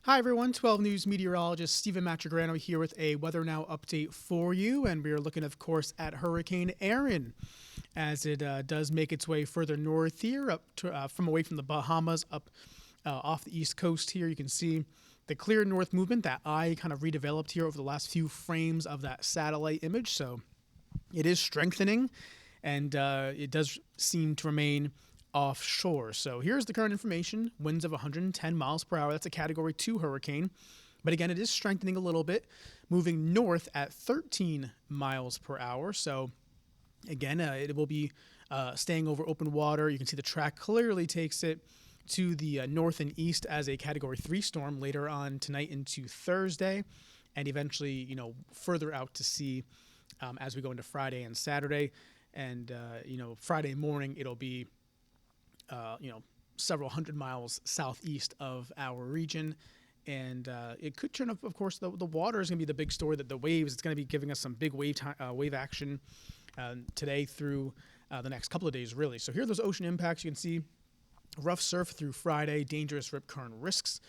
Hi everyone, 12 News meteorologist Stephen Matrigrano here with a Weather Now update for you, and we are looking, of course, at Hurricane Erin as it does make its way further north here, up to, from away from the Bahamas, up off the east coast here. You can see the clear north movement that I kind of redeveloped here over the last few frames of that satellite image. So it is strengthening, and it does seem to remain offshore. So here's the current information. Winds of 110 miles per hour. That's a Category 2 hurricane. But again, it is strengthening a little bit, moving north at 13 miles per hour. So again, it will be staying over open water. You can see the track clearly takes it to the north and east as a Category 3 storm later on tonight into Thursday, and eventually, further out to sea as we go into Friday and Saturday. And, Friday morning, it'll be several hundred miles southeast of our region. And it could turn up, of course, the water is going to be the big story, that the waves, it's going to be giving us some big wave action today through the next couple of days, really. So here are those ocean impacts. You can see rough surf through Friday, dangerous rip current risks.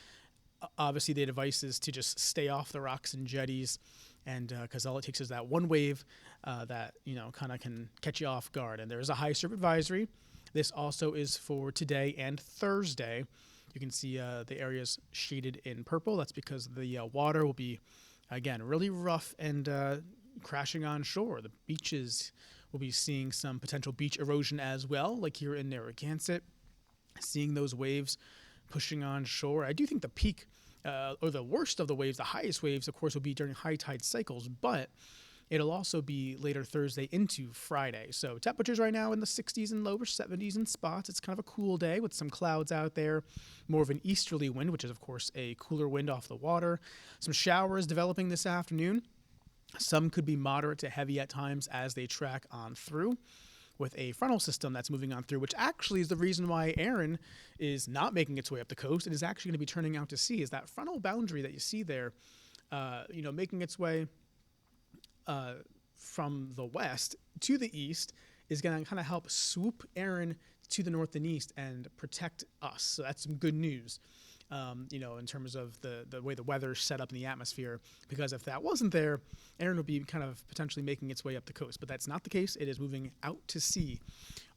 Obviously, the advice is to just stay off the rocks and jetties, and because all it takes is that one wave that, kind of can catch you off guard. And there's a high surf advisory. This also is for today and Thursday. You can see the areas shaded in purple. That's because the water will be, again, really rough and crashing on shore. The beaches will be seeing some potential beach erosion as well, like here in Narragansett, seeing those waves pushing on shore. I do think the peak or the worst of the waves, the highest waves, of course, will be during high tide cycles, but it'll also be later Thursday into Friday. So temperatures right now in the 60s and lower 70s in spots. It's kind of a cool day with some clouds out there, more of an easterly wind, which is, of course, a cooler wind off the water. Some showers developing this afternoon. Some could be moderate to heavy at times as they track on through, with a frontal system that's moving on through, which actually is the reason why Erin is not making its way up the coast. It is actually going to be turning out to sea. Is that frontal boundary that you see there, making its way from the west to the east, is going to kind of help swoop Erin to the north and east and protect us. So that's some good news, in terms of the way the weather's set up in the atmosphere, because if that wasn't there, Erin would be kind of potentially making its way up the coast. But that's not the case. It is moving out to sea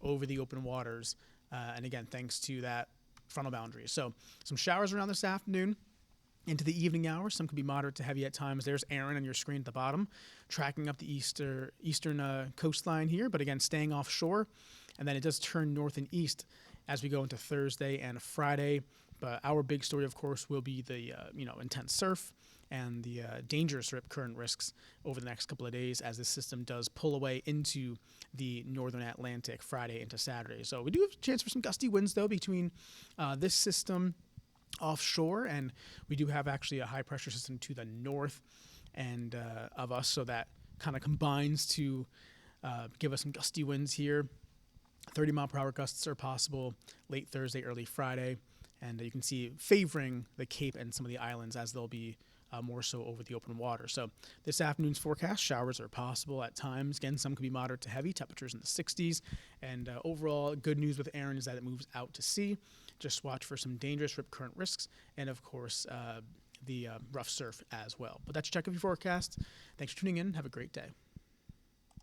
over the open waters. And again, thanks to that frontal boundary. So some showers around this afternoon. Into the evening hours, some could be moderate to heavy at times. There's Erin on your screen at the bottom, tracking up the eastern coastline here, but again, staying offshore. And then it does turn north and east as we go into Thursday and Friday. But our big story, of course, will be the intense surf and the dangerous rip current risks over the next couple of days as this system does pull away into the northern Atlantic Friday into Saturday. So we do have a chance for some gusty winds, though, between this system offshore, and we do have actually a high pressure system to the north and of us, so that kind of combines to give us some gusty winds here. 30 mile per hour gusts are possible late Thursday, early Friday, and you can see favoring the Cape and some of the islands as they'll be more so over the open water. So this afternoon's forecast, showers are possible at times. Again, some could be moderate to heavy, temperatures in the 60s. And overall, good news with Erin is that it moves out to sea. Just watch for some dangerous rip current risks and, of course, the rough surf as well. But that's your check of your forecast. Thanks for tuning in. Have a great day.